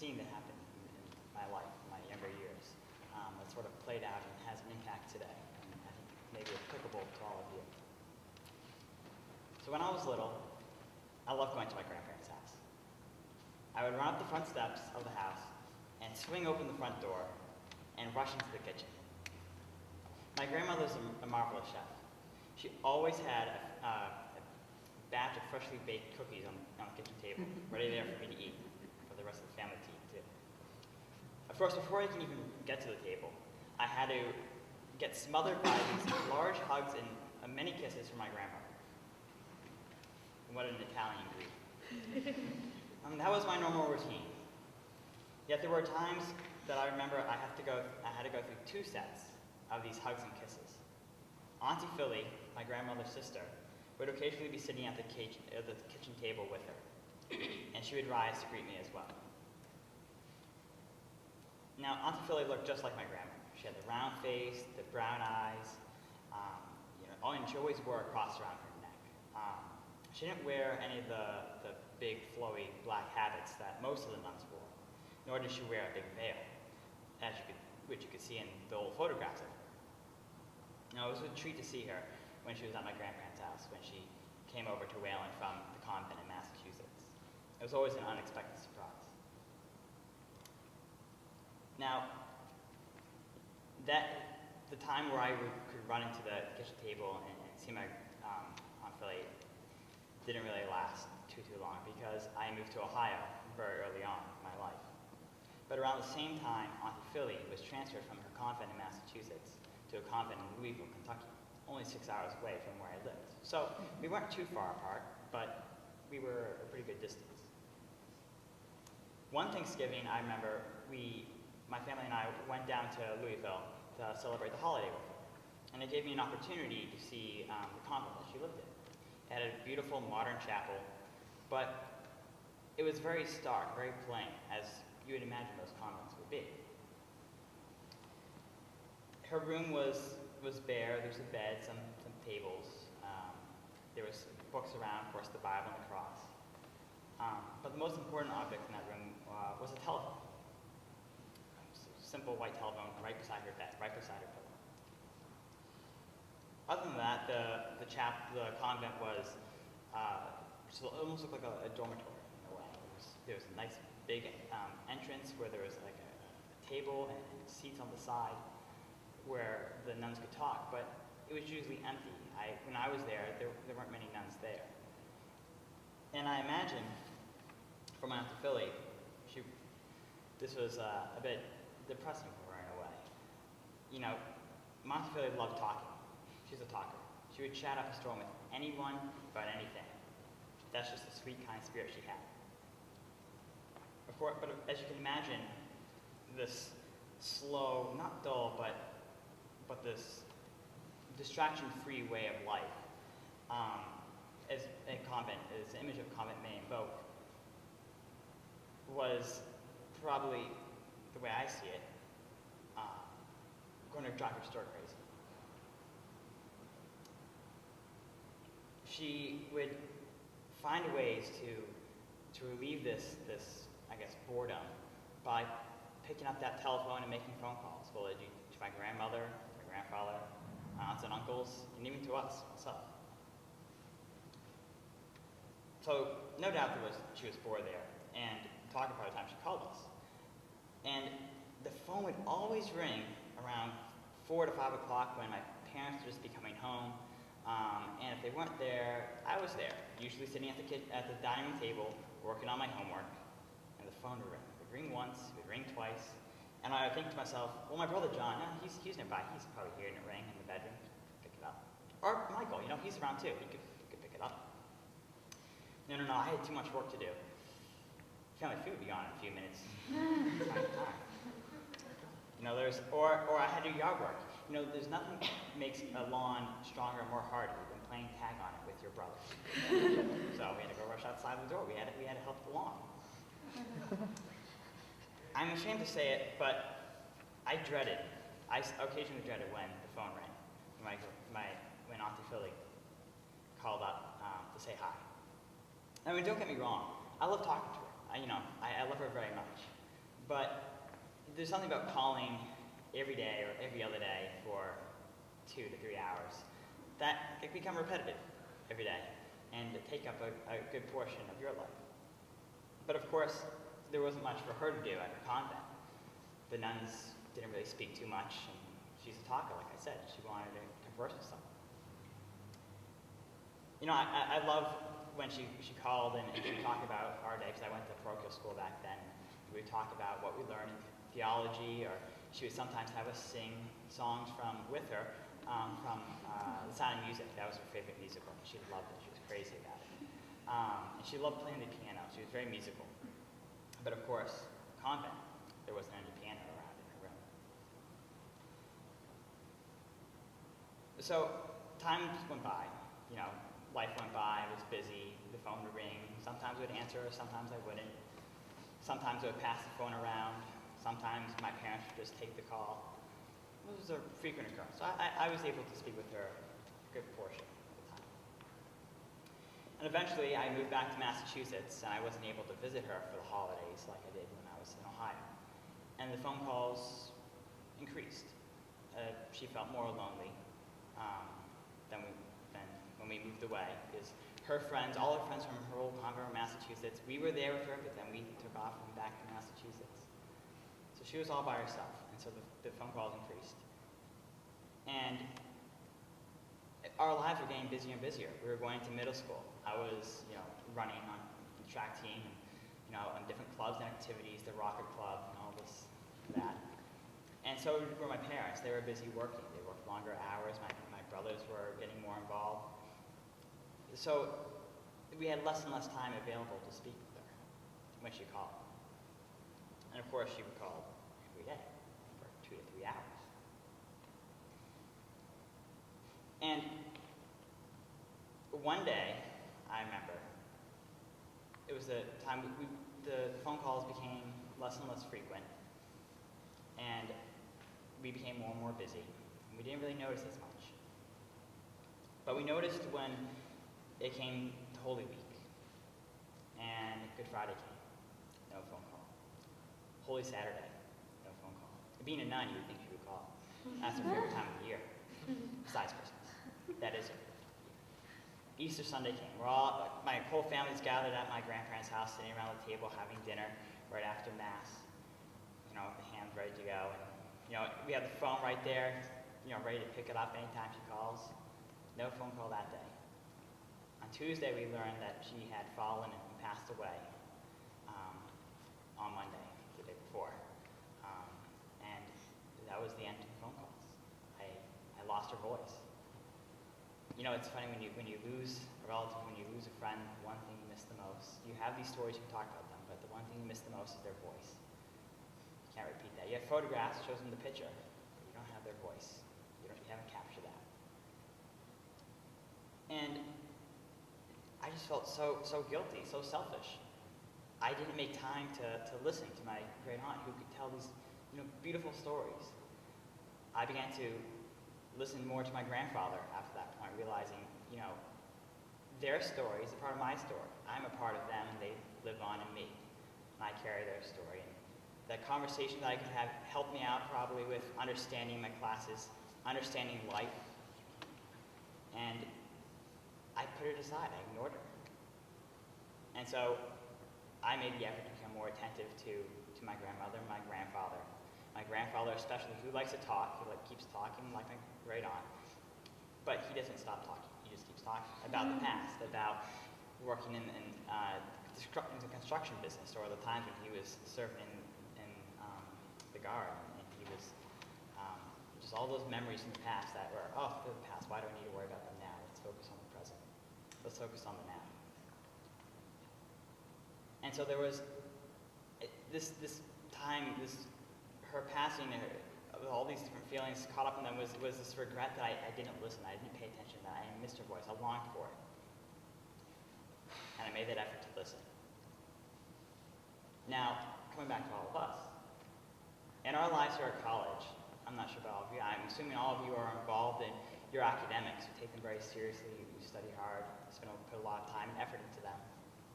seen that happen in my life, in my younger years, that sort of played out and has an impact today, and I think maybe applicable to all of you. So when I was little, I loved going to my grandparents' house. I would run up the front steps of the house and swing open the front door and rush into the kitchen. My grandmother's a marvelous chef. She always had a batch of freshly baked cookies on the kitchen table, ready there for me to eat, for the rest of the family to eat too. Of course, before I can even get to the table, I had to get smothered by these large hugs and many kisses from my grandmother. What an Italian greet. That was my normal routine. Yet there were times that I remember I had to go through 2 sets of these hugs and kisses. Auntie Philly, my grandmother's sister, would occasionally be sitting at the kitchen table with her, and she would rise to greet me as well. Now, Auntie Philly looked just like my grandmother. She had the round face, the brown eyes, and she always wore a cross around her neck. She didn't wear any of the big, flowy black habits that most of the nuns wore, nor did she wear a big veil, which you could see in the old photographs of her. Now, it was a treat to see her when she was at my grandparents' house, when she came over to Wayland from the convent in Massachusetts. It was always an unexpected surprise. Now, the time where I could run into the kitchen table and see my Aunt Philly didn't really last too long because I moved to Ohio very early on in my life. But around the same time, Auntie Philly was transferred from her convent in Massachusetts to a convent in Louisville, Kentucky, only 6 hours away from where I lived. So we weren't too far apart, but we were a pretty good distance. One Thanksgiving, I remember my family and I went down to Louisville to celebrate the holiday with her. And it gave me an opportunity to see the convent that she lived in. It had a beautiful modern chapel, but it was very stark, very plain, as you would imagine those convents would be. Her room was bare. There was a bed, some tables. There was books around, of course, the Bible and the cross. But the most important object in that room was a telephone. A simple white telephone right beside her bed, right beside her pillow. Other than that, the convent was it almost looked like a dormitory in a way. There was a nice big entrance where there was like a table and seats on the side where the nuns could talk, but it was usually empty. When I was there weren't many nuns there. And I imagine for my Aunt Philly, this was a bit depressing for her in a way. My Aunt Philly loved talking. She's a talker. She would chat up a storm with anyone about anything. That's just the sweet, kind spirit she had. Of course, but as you can imagine, this slow, not dull, but this distraction-free way of life, as a convent, as the image of a convent may invoke, was probably, the way I see it, going to drive her stir crazy. She would find ways to relieve this, I guess, boredom by picking up that telephone and making phone calls. Well, to my grandmother, my grandfather, my aunts and uncles, and even to us, myself. So, no doubt she was bored there, and talking for the time she called us. And the phone would always ring around 4 to 5 o'clock when my parents would just be coming home. And if they weren't there, I was there, usually sitting at the dining room table, working on my homework, and the phone would ring. It would ring once, it would ring twice, and I would think to myself, well, my brother John, he's nearby, he's probably hearing it ring in the bedroom, pick it up. Or Michael, he's around too, he could pick it up. No, I had too much work to do. Family food would be on in a few minutes. Or I had to do yard work. There's nothing that makes a lawn stronger and more hardy than playing tag on it with your brother. So we had to go rush outside the door. We had to help the lawn. I'm ashamed to say it, but I occasionally dreaded when the phone rang. When Auntie Philly called up to say hi. Don't get me wrong. I love talking to her. I love her very much. But there's something about calling every day or every other day for 2 to 3 hours that can become repetitive every day and take up a good portion of your life. But of course, there wasn't much for her to do at her convent. The nuns didn't really speak too much, and she's a talker, like I said. She wanted to converse with someone. You know, I love when she called and she would talk about our day, because I went to parochial school back then. We would talk about what we learned in theology, or she would sometimes have us sing songs with her from The Sound of Music. That was her favorite musical. She loved it. She was crazy about it. And she loved playing the piano. She was very musical. But of course, convent, there wasn't any piano around in her room. So time went by. You know, life went by. I was busy. The phone would ring. Sometimes I would answer, sometimes I wouldn't. Sometimes I would pass the phone around. Sometimes my parents would just take the call. It was a frequent occurrence. So I was able to speak with her a good portion of the time. And eventually I moved back to Massachusetts, and I wasn't able to visit her for the holidays like I did when I was in Ohio. And the phone calls increased. She felt more lonely than when we moved away, because her friends, all her friends from her old convent in Massachusetts, we were there with her, but then we took off and back to Massachusetts. So she was all by herself, and so the phone calls increased. And our lives were getting busier and busier. We were going to middle school. I was, running on the track team, and, on different clubs and activities, the Rocket Club, and all this, that. And so were my parents. They were busy working. They worked longer hours. My brothers were getting more involved. So we had less and less time available to speak with her when she called. And of course, she would call every day for 2 to 3 hours. And one day, I remember, it was the time the phone calls became less and less frequent, and we became more and more busy. And we didn't really notice as much. But we noticed when it came to Holy Week, and Good Friday came, no phone call. Holy Saturday, no phone call. Being a nun, you would think she would call. That's her favorite time of the year, besides Christmas. That is her. Easter Sunday came. My whole family's gathered at my grandparents' house, sitting around the table, having dinner right after Mass. The hands ready to go. And, we have the phone right there, ready to pick it up anytime she calls. No phone call that day. On Tuesday, we learned that she had fallen and passed away on Monday, the day before. And that was the end of the phone calls. I lost her voice. It's funny when you lose a relative, when you lose a friend, one thing you miss the most. You have these stories, you can talk about them, but the one thing you miss the most is their voice. You can't repeat that. You have photographs, shows them the picture, but you don't have their voice. You haven't captured that. And I just felt so guilty, so selfish. I didn't make time to listen to my great aunt, who could tell these beautiful stories. I began to listen more to my grandfather after that point, realizing their story is a part of my story. I'm a part of them, and they live on in me, and I carry their story. And that conversation that I could have helped me out probably with understanding my classes, understanding life, and I put it aside. I ignored her. And so I made the effort to become more attentive to my grandmother, my grandfather. My grandfather especially, who likes to talk, who keeps talking like my great aunt. But he doesn't stop talking. He just keeps talking about the past, about working in the construction business, or the times when he was serving in the guard, and he was just all those memories from the past that were, they're the past. Why do I need to worry about them now? Let's focus on the present. Let's focus on the now. And so there was this time, her passing, all these different feelings caught up in them, was this regret that I didn't listen, I didn't pay attention, that I missed her voice, I longed for it. And I made that effort to listen. Now, coming back to all of us, in our lives here at college, I'm not sure about all of you, I'm assuming all of you are involved in your academics, you take them very seriously, you study hard, put a lot of time and effort into them.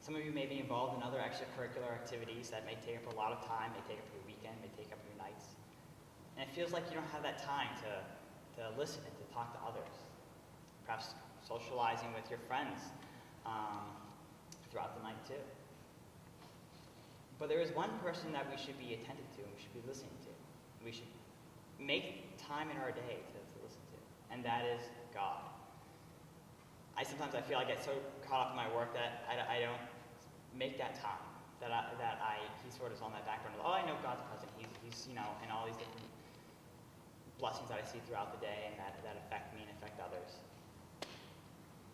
Some of you may be involved in other extracurricular activities that may take up a lot of time, may take up your weekend. weekend, may take up your nights. And it feels like you don't have that time to listen and to talk to others. Perhaps socializing with your friends throughout the night too. But there is one person that we should be attentive to and we should be listening to. We should make time in our day to listen to, and that is God. Sometimes I feel I get so caught up in my work that I don't make that time. He sort of is on that background. Oh, I know God's present. He's and all these different blessings that I see throughout the day and that affect me and affect others.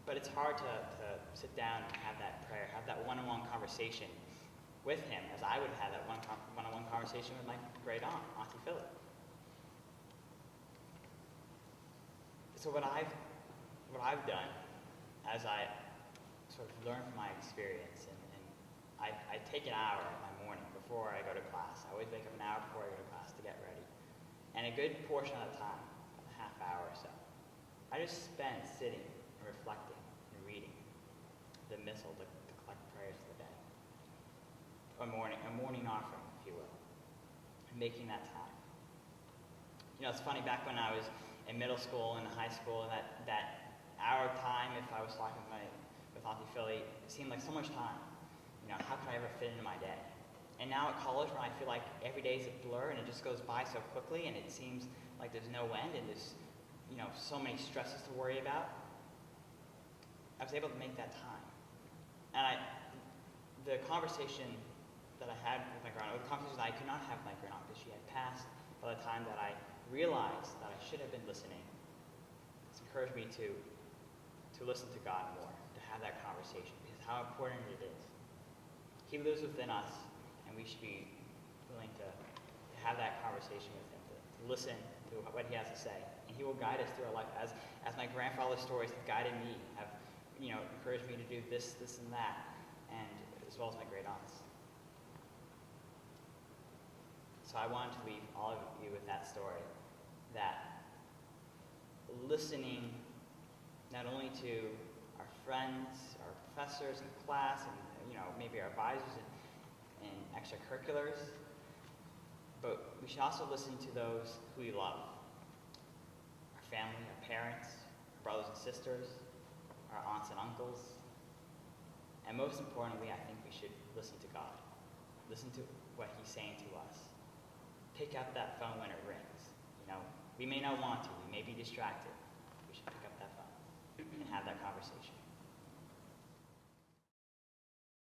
But it's hard to sit down and have that prayer, have that one-on-one conversation with him, as I would have that one-on-one conversation with my great aunt, Auntie Philip. So what I've done, as I sort of learn from my experience, and I take an hour in my morning before I go to class. I always wake up an hour before I go to class to get ready. And a good portion of the time, a half hour or so, I just spend sitting and reflecting and reading the missal, the collect prayers of the day. A morning offering, if you will. And making that time. It's funny, back when I was in middle school and high school, that hour of time, if I was talking with Auntie Philly, it seemed like so much time. How could I ever fit into my day? And now at college, when I feel like every day is a blur and it just goes by so quickly and it seems like there's no end and there's, so many stresses to worry about, I was able to make that time. And the conversation that I had with my grandma, the conversation that I could not have with my grandma because she had passed by the time that I realized that I should have been listening, it's encouraged me to listen to God more, to have that conversation, because how important it is. He lives within us, and we should be willing to have that conversation with him, to listen to what he has to say. And he will guide us through our life, as my grandfather's stories have guided me, have encouraged me to do this, and that, and as well as my great aunts. So I wanted to leave all of you with that story, that listening not only to our friends, our professors in class, and maybe our advisors in extracurriculars, but we should also listen to those who we love. Our family, our parents, our brothers and sisters, our aunts and uncles. And most importantly, I think we should listen to God. Listen to what he's saying to us. Pick up that phone when it rings. We may not want to. We may be distracted. We should pick up that phone.